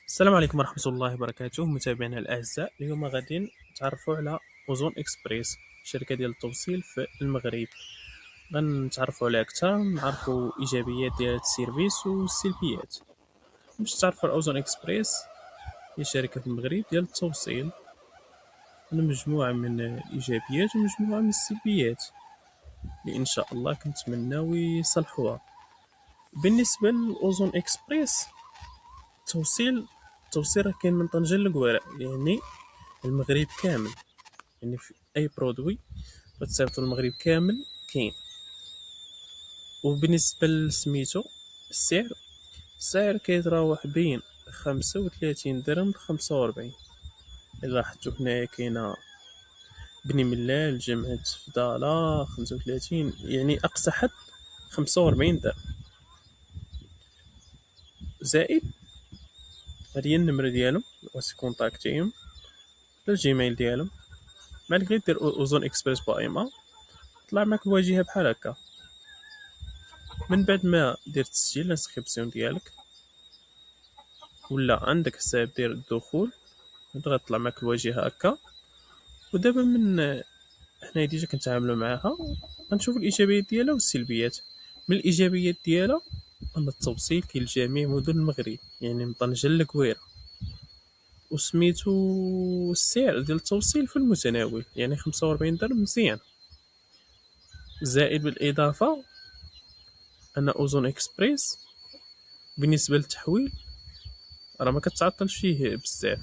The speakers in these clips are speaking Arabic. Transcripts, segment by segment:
السلام عليكم ورحمة الله وبركاته متابعينا الأعزاء. اليوم غادي نتعرفوا على أوزون إكسبريس، شركة ديال التوصيل في المغرب. غنتعرفوا عليها أكثر، نعرفوا الإيجابيات ديال هاد السيرفيس والسلبيات. باش تعرفوا على أوزون إكسبريس، هي شركة في المغرب ديال التوصيل، عندها مجموعة من الإيجابيات ومجموعة من السلبيات اللي إن شاء الله كنتمناو يصلحوها. بالنسبة لأوزون إكسبريس، التوصيل راه كاين من طنجة للكوارع، يعني المغرب كامل. يعني في اي برودوي غتصيفطو المغرب كامل كاين. وبالنسبه لسميتو السعر كيتراوح بين 35 درهم ل 45. الا لاحظتو هنايا كاينه بني ملال، جامعة فضالة 35، يعني اقصى حد 45 درهم. زائد هادي هي النمرة ديالهم، واش كونتاكتيهم ولا الجيميل ديالهم. بعد غير دير اوزون اكسبريس بايما، طلع معك الواجهه بحال هكا. من بعد ما دير تسجيل الانسكريبسيون ديالك ولا عندك حساب ديال الدخول، غتطلع معك الواجهه هكا. ودابا من هنا ديجا كنتعاملوا معاها، غنشوفوا الايجابيات ديالها والسلبيات. من الايجابيات ديالها ان التوصيل كاين لجميع مدن المغرب، يعني من طنجة لكويرة. وسميتو السعر ديال التوصيل في المتناول، يعني 45 درهم مزيان. زائد بالاضافه ان اوزون اكسبريس بالنسبه للتحويل راه ما كتعطلش فيه بزاف.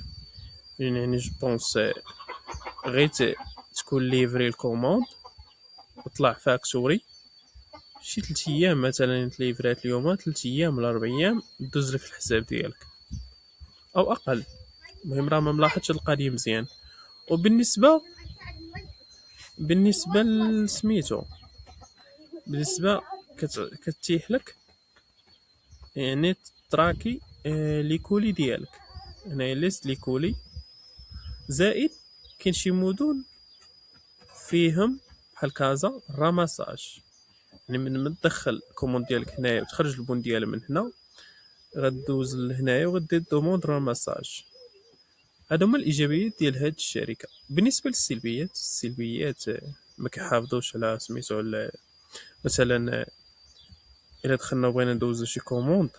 يعني جو بونس غير تكون ليفري الكوموند وطلع فاكتوري شي 3 ايام مثلا، تليفرات اليوم 3 ايام ولا 4 ايام دوز لك في الحساب ديالك او اقل. المهم راه ما ملاحظش القضيه مزيان. وبالنسبه لسميتو، بالنسبه كتيح لك يعني تراكي لي كولي ديالك. هنايا ليست لي كولي. زائد كاين شي مدن فيهم بحال كازا راماساج، يعني من ما تدخل الكوموند ديالك هنايا وتخرج البون ديالها من هنا، غدوز لهنايا وغدير دوموند راماساج. هادو هما الايجابيات ديال هاد الشركه. بالنسبه للسلبيات ما كيحافظوش على سميتو مثلا الا دخلنا وبغينا ندوزو شي كوموند،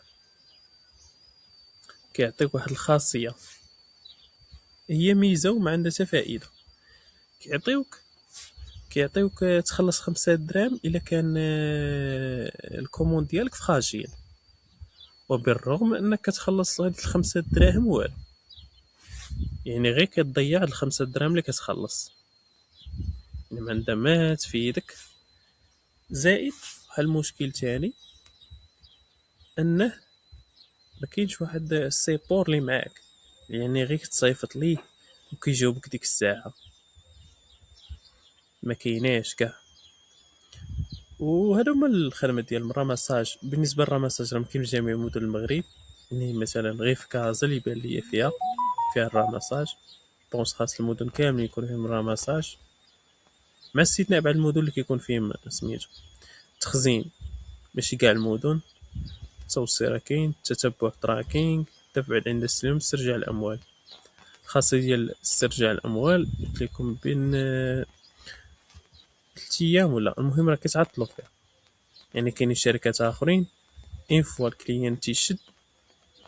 كيعطيك واحد الخاصيه هي ميزه وما عندها حتى فائده. كيعطيوك تخلص 5 دراهم الا كان الكوموند ديالك فراجيل، وبالرغم انك كتخلص هاد ال5 دراهم والو، يعني غير كتضيع هاد ال5 دراهم اللي كتخلص، يعني ما عندها ما تفيدك. زائد واحد المشكل تاني انه ما كاينش واحد السيبور اللي معاك، يعني غير كتصيفط ليه وكيجاوبك ديك الساعه، ما كايناش كاع. وهذا هما الخدمات ديال الراماساج. بالنسبه للراماساج راه مكاين في جميع مدن المغرب، يعني مثلا غير في كازا اللي بان ليا فيها الراماساج. بونس خاص المدن كاملين يكون فيهم الراماساج، مع استثناء بعض المدن اللي كيكون فيهم سميتو تخزين. ماشي كاع المدن. التوصيل راه كاين، التتبع تراكينغ، دفع عند السلم، استرجاع الاموال. الخاصيه ديال استرجاع الاموال قلت لكم بين 3 ايام ولا، المهم راه كيتعطلوا فيها. يعني كاينين شركات اخرين اين فوا الكليان تيشد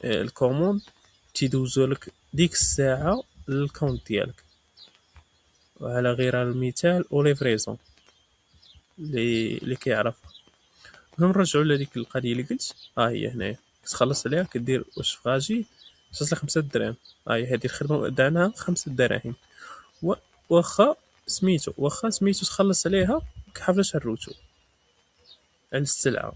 الكوموند تيدوزو لك ديك الساعه للكونت ديالك. وعلى غير المثال اوليفريزون اللي كيعرف. المهم نرجعوا لهاديك القضيه اللي قلت، ها هي هنايا كتخلص عليها كدير واش فراجي تصل 5 دراهم. ها هي هذه الخدمه دعنا 5 دراهم. و- واخا سميتو تخلص عليها كيحافظش على الروتور على السلعه،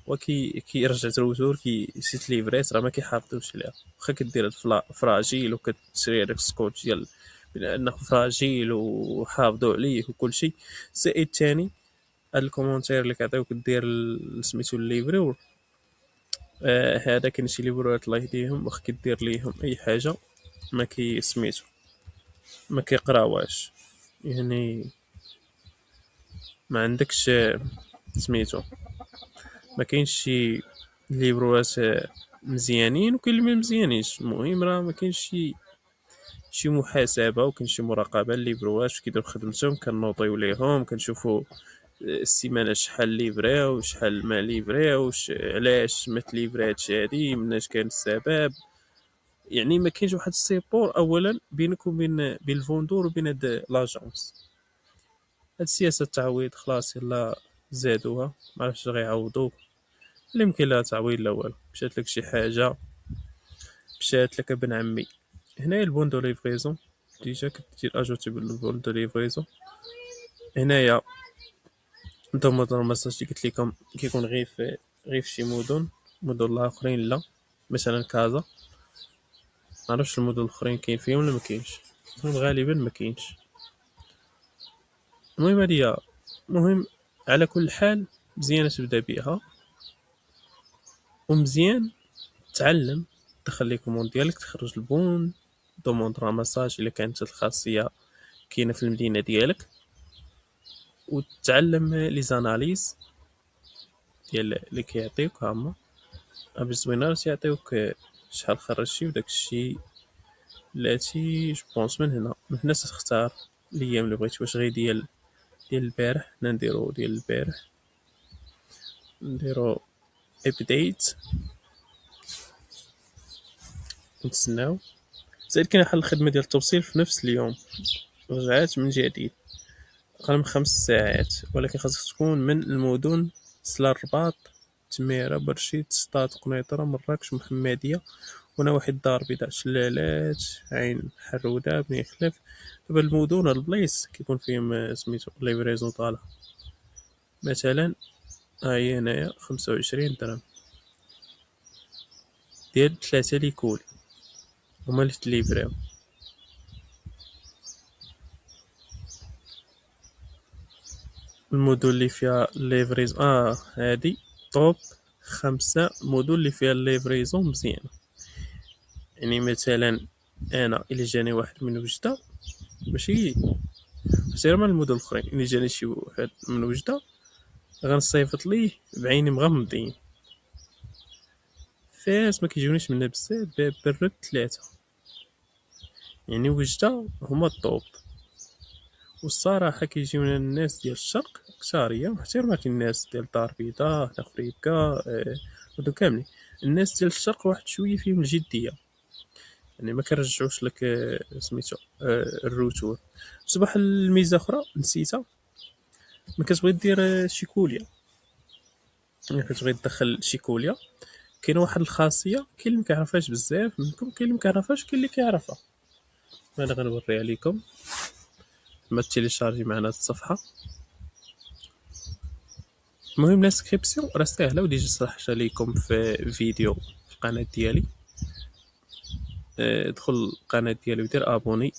كيرجع الروتور سيت ليفريت راه ما كيحافظوش عليها. واخا كدير فراجيل وكتشري هذاك السكوتش ديال بانه فراجيل وحافظوا عليه وكل شيء. زائد تاني هاد الكومونتير اللي كيعطيوك دير سميتو الليفري، هذا كاين شي ليبرات الله يهديهم، واخا كدير ليهم اي حاجه ما كي سميتو ما كيقراواش، يعني ما عندكش سميتو ما كاينش شي ليبروات مزيانين وكاين اللي ما مزيانينش. المهم راه ما كاينش شي محاسبه وكاين شي مراقبه اللي برواش كيديروا خدمتهم، كنوطيو ليهم، كنشوفوا السيمانه شحال ليفريو شحال ما ليفريوش، علاش ما تليفراتش هادي، مناش كان السبب. يعني ما كاينش واحد السيبور اولا بينك وبين الفوندور وبين هاد لاجونس. هاد السياسه التعويض خلاص يلا زادوها، ما عرفتش غيعوضوك، اللي يمكن لها تعويض لا والو. مشات لك شي حاجه، مشات لك ابن عمي. هنايا البون دو ليفريزون ديجا كدير اجوتي بالبون دو ليفريزون. هنايا نتوما المساج اللي قلت لكم كيكون غير في شي مدن الاخرين لا، مثلا كازا. معرفش المدن الاخرين كاين فيهم ولا ما كاينش، غالبا ما كاينش. المهم هادي، المهم على كل حال مزيانه تبدا بها، ومزيان تعلم دخل لي كوموند ديالك، تخرج البون، دوموند راماساج الا كانت الخاصيه كاينه في المدينه ديالك، وتعلم لي زاناليز ديال اللي كيعطيوك هما باش زوينه يعطيوك شحال خرجتي وداك الشيء. بلاتي جو بونس من هنا تختار الايام اللي بغيتي، واش غير ديال البارح. حنا نديرو ديال البارح، نديرو ابديت نتسناو. زائد كاين حل الخدمه ديال التوصيل في نفس اليوم، رجعات من جديد أقل من 5 ساعات، ولكن خاصك تكون من المدن سلا الرباط، تميرة، برشيد، سطات، قنيطرة، مراكش، محمدية، ونواحي الدار البيضاء، شلالات، عين حرودة، بني خليف. دابا المدن البلايص كيكون فيهم سميتو ليفريزون طالع، مثلا هاهي هنايا 25 درهم ديال 3 ليكولي هما اللي تليفريو. المدن اللي فيها ليفريزون هادي طوب 5 مدن اللي فيها ليفريزون مزيان. يعني مثلا انا الا جاني واحد من وجده، ماشي سير من المدن الاخرين، الا جاني شي واحد من وجده غنصيفط ليه بعيني مغمضين، فاس ما كيجونيش منها بزاف، برد 3. يعني وجده هما الطوب. والصراحه كيجيونا الناس ديال الشرق كثاريه، واحترمات الناس ديال الدار البيضاء، افريكا، هادو كاملين. الناس ديال الشرق واحد شويه فيهم الجديه، يعني ما كنرجعوش لك سميتو الروتور. بس واحد الميزه اخرى نسيتها، ما كتبغي دير شيكوليا، يعني كتبغي تدخل شيكوليا كاين واحد الخاصيه، كاين اللي ما كيعرفهاش بزاف منكم، كاين اللي ما كيعرفهاش، كاين اللي كيعرفها. انا غنوريها لكم. ما تيليشارجي معنا الصفحه. المهم لانسكريبسيون راه ساهله، وديجا شرحتها لكم في فيديو في القناه ديالي. دخل القناه ديالي ودير ابوني،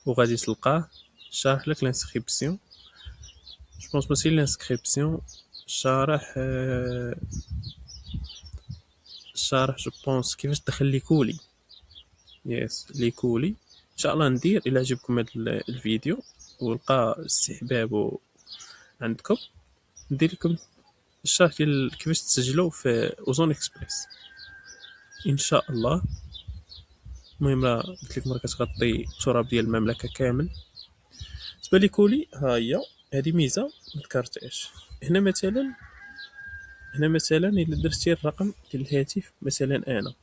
وغادي تلقاه شارح لك لانسكريبسيون. جو بونس ماشي لانسكريبسيون، شارح جو بونس كيفاش تدخل ليكولي. يس ليكولي ان شاء الله ندير الى عجبكم هذا الفيديو ولقى استحباب عندكم، ندير لكم الشرح ديال كيفاش تسجلوا في اوزون اكسبريس ان شاء الله. المهم راه قلت لكم راه كتغطي التراب ديال المملكه كامل. بالنسبه لي كولي ها هي، هذه ميزه ما ذكرتهاش. هنا مثلا الا درتي الرقم ديال الهاتف، مثلا انا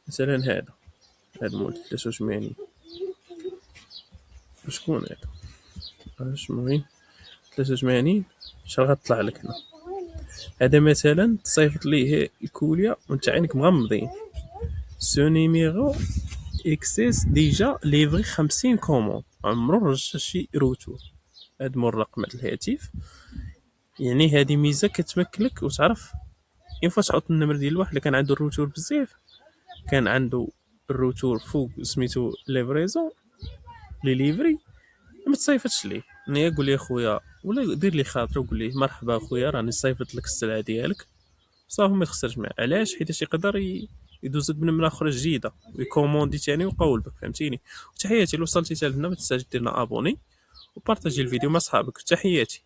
مثلا هذا مول 83. شكون هذا؟ اش المهم 83 شحال غطلع لك هنا. هذا مثلا تصيفط ليه الكوليا وانت عينك مغمضين. سو نيميرو اكسيس ديجا ليفري 50 كومون، عمرو رجع شي روتور. هاد مول رقم الهاتف، يعني هذه ميزه كتمكنك وتعرف اين فوا تحط النمر ديال الواحد اللي كان عنده الروتور بزاف، كان عنده الروتور فوق سميتو ليفريزون لي ليفري، ما تصيفطش ليه. نيا قول لي اخويا، ولا دير لي خاطر وقول لي مرحبا اخويا راني صيفط لك السلعه ديالك، صافي ما يخسرش معاه. علاش؟ حيت يقدر يدوز لك بنمره اخرى جديده ويكوموندي ثاني ويقول بك، فهمتيني. وتحياتي لو وصلتي حتى لهنا ما تنساش ديرنا ابوني وبارطاجي الفيديو مع صحابك. تحياتي.